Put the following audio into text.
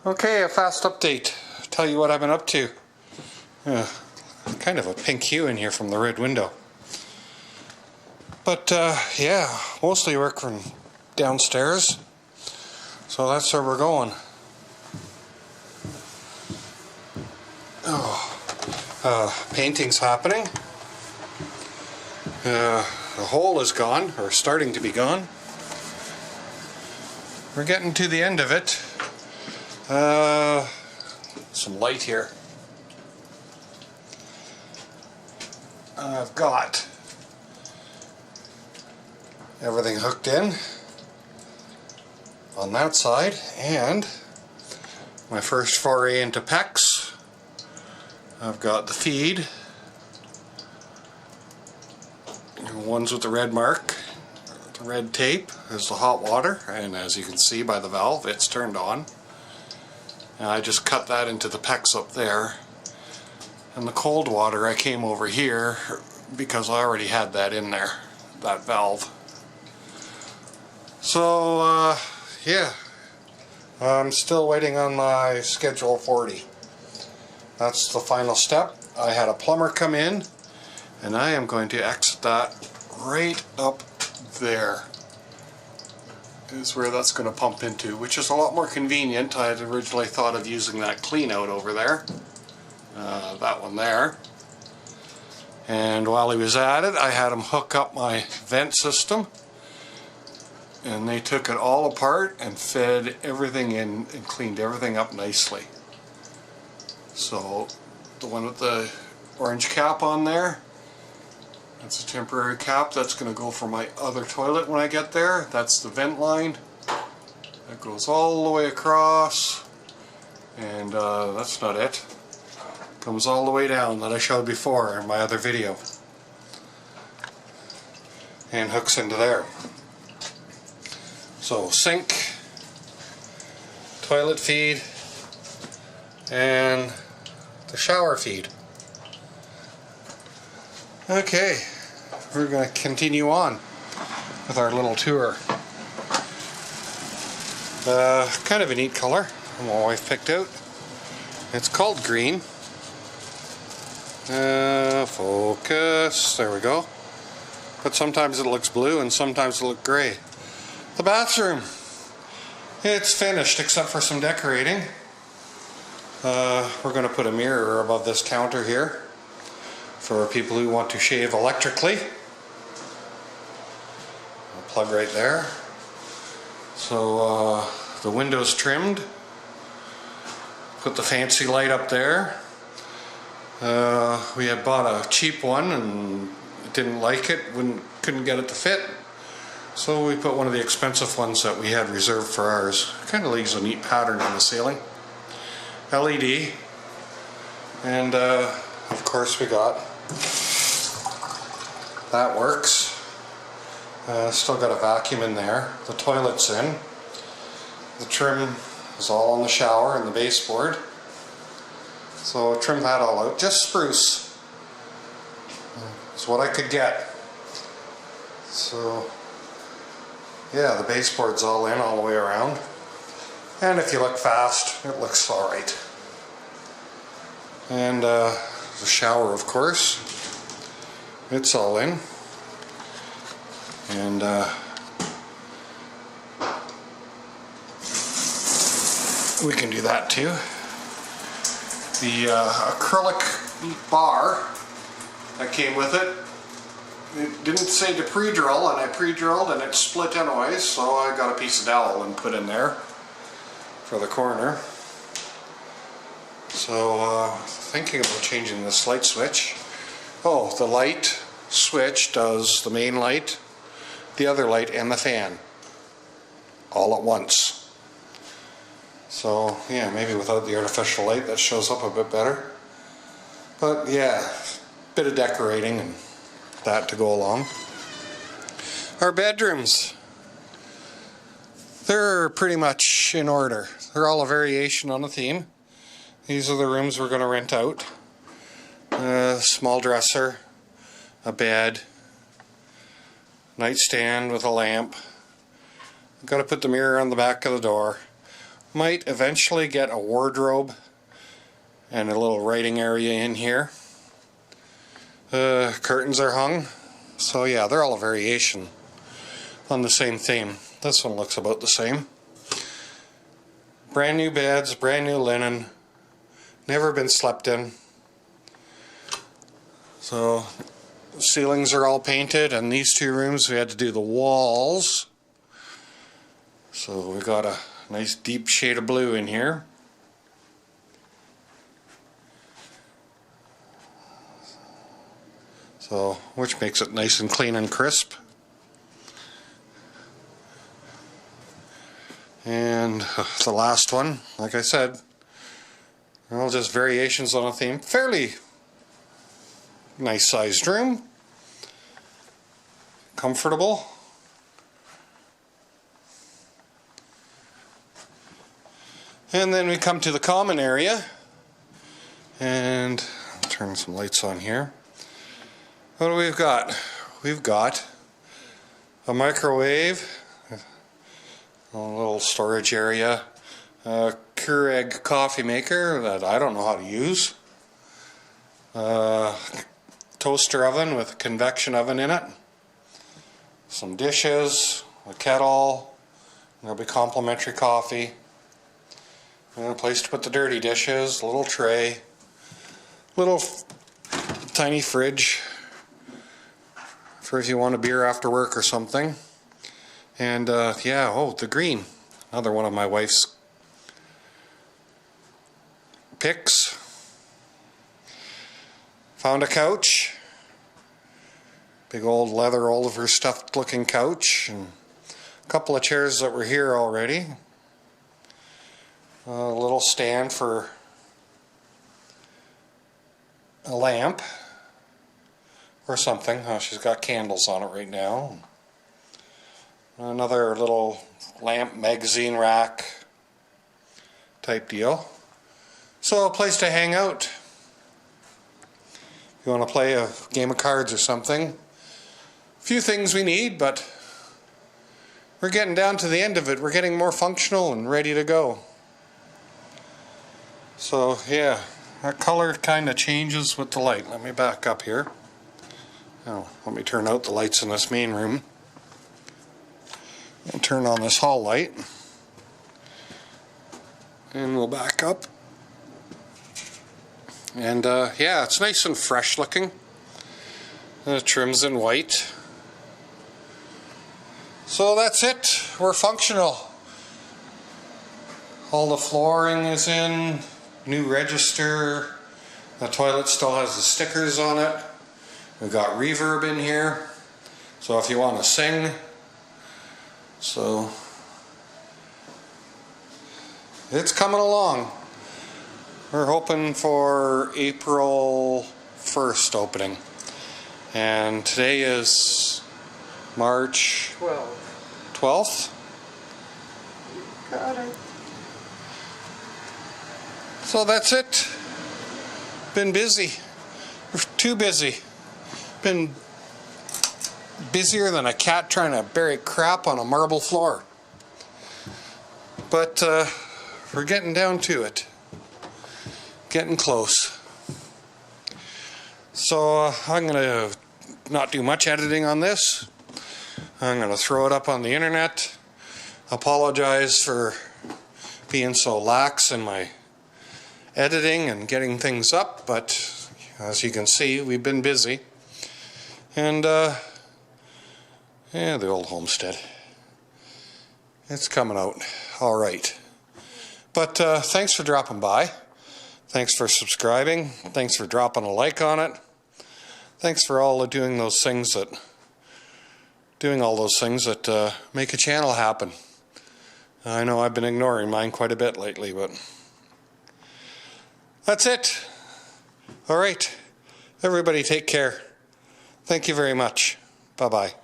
Okay, a fast update. Tell you what I've been up to. Kind of a pink hue in here from the red window. But yeah, mostly work from downstairs. So that's where we're going. Painting's happening. The hole is gone, or starting to be gone. We're getting to the end of it. Some light here. I've got everything hooked in on that side, and my first foray into PEX. I've got the feed, the ones with the red mark. The red tape is the hot water, and as you can see by the valve, it's turned on. And I just cut that into the PEX up there. And the cold water, I came over here because I already had that in there, that valve. So yeah, I'm still waiting on my Schedule 40. That's the final step. I had a plumber come in, and I am going to exit that right up there. Is where that's going to pump into, which is a lot more convenient. I had originally thought of using that clean out over there, that one there. And while he was at it, I had him hook up my vent system, and they took it all apart and fed everything in and cleaned everything up nicely. So the one with the orange cap on there, that's a temporary cap. That's going to go for my other toilet when I get there. That's the vent line. That goes all the way across. And that's not it. Comes all the way down that I showed before in my other video. And hooks into there. So sink, toilet feed, and the shower feed. Okay, we're going to continue on with our little tour. Kind of a neat color my wife picked out. It's called green. Focus, there we go. But sometimes it looks blue and sometimes it looks gray. The bathroom, it's finished except for some decorating. We're going to put a mirror above this counter here for people who want to shave electrically. I'll plug right there. So the window's trimmed. Put the fancy light up there. We had bought a cheap one and didn't like it, couldn't get it to fit. So we put one of the expensive ones that we had reserved for ours. Kind of leaves a neat pattern on the ceiling. LED. And of course we got, that works. Still got a vacuum in there. The toilet's in. The trim is all on the shower and the baseboard. So I trimmed that all out. Just spruce. It's what I could get. So yeah, the baseboard's all in all the way around. And if you look fast, it looks alright. And the shower, of course, it's all in. And we can do that too. The acrylic bar that came with it, it didn't say to pre-drill, and I pre-drilled and it split anyways, so I got a piece of dowel and put in there for the corner. So thinking about changing this light switch. Oh, the light switch does the main light, the other light, and the fan all at once. So yeah, maybe without the artificial light that shows up a bit better. But yeah, bit of decorating and that to go along. Our bedrooms, they're pretty much in order. They're all a variation on a theme. These are the rooms we're going to rent out. A small dresser, a bed, nightstand with a lamp. I've got to put the mirror on the back of the door. Might eventually get a wardrobe and a little writing area in here. Curtains are hung. So yeah, they're all a variation on the same theme. This one looks about the same. Brand new beds, brand new linen. Never been slept in. So the ceilings are all painted, and these two rooms we had to do the walls. So we got a nice deep shade of blue in here. So, which makes it nice and clean and crisp. And the last one, like I said, all just variations on a theme. Fairly nice sized room. Comfortable. And then we come to the common area. And I'll turn some lights on here. What do we've got? We've got a microwave, a little storage area, a Keurig coffee maker that I don't know how to use, a toaster oven with a convection oven in it, some dishes, a kettle, there'll be complimentary coffee, and a place to put the dirty dishes, a little tray, little tiny fridge for if you want a beer after work or something. And yeah, oh, the green, another one of my wife's picks. Found a couch, big old leather Oliver stuffed looking couch, and a couple of chairs that were here already. A little stand for a lamp or something. Oh, she's got candles on it right now. Another little lamp magazine rack type deal. So a place to hang out. If you want to play a game of cards or something. A few things we need, but we're getting down to the end of it. We're getting more functional and ready to go. So yeah, that color kind of changes with the light. Let me back up here. Now, let me turn out the lights in this main room. And turn on this hall light. And we'll back up. And yeah, it's nice and fresh looking. The trim's in white. So that's it. We're functional. All the flooring is in. New register. The toilet still has the stickers on it. We've got reverb in here, so if you want to sing. So it's coming along. We're hoping for April 1st opening, and today is March 12th. Got it. So that's it. Been busy. We're too busy. Been busier than a cat trying to bury crap on a marble floor. But we're getting down to it. Getting close. So I'm going to not do much editing on this. I'm going to throw it up on the internet. Apologize for being so lax in my editing and getting things up, but as you can see, we've been busy. And yeah, the old homestead. It's coming out all right. But thanks for dropping by. Thanks for subscribing. Thanks for dropping a like on it. Thanks for all doing those things that make a channel happen. I know I've been ignoring mine quite a bit lately, but that's it. All right. Everybody take care. Thank you very much. Bye-bye.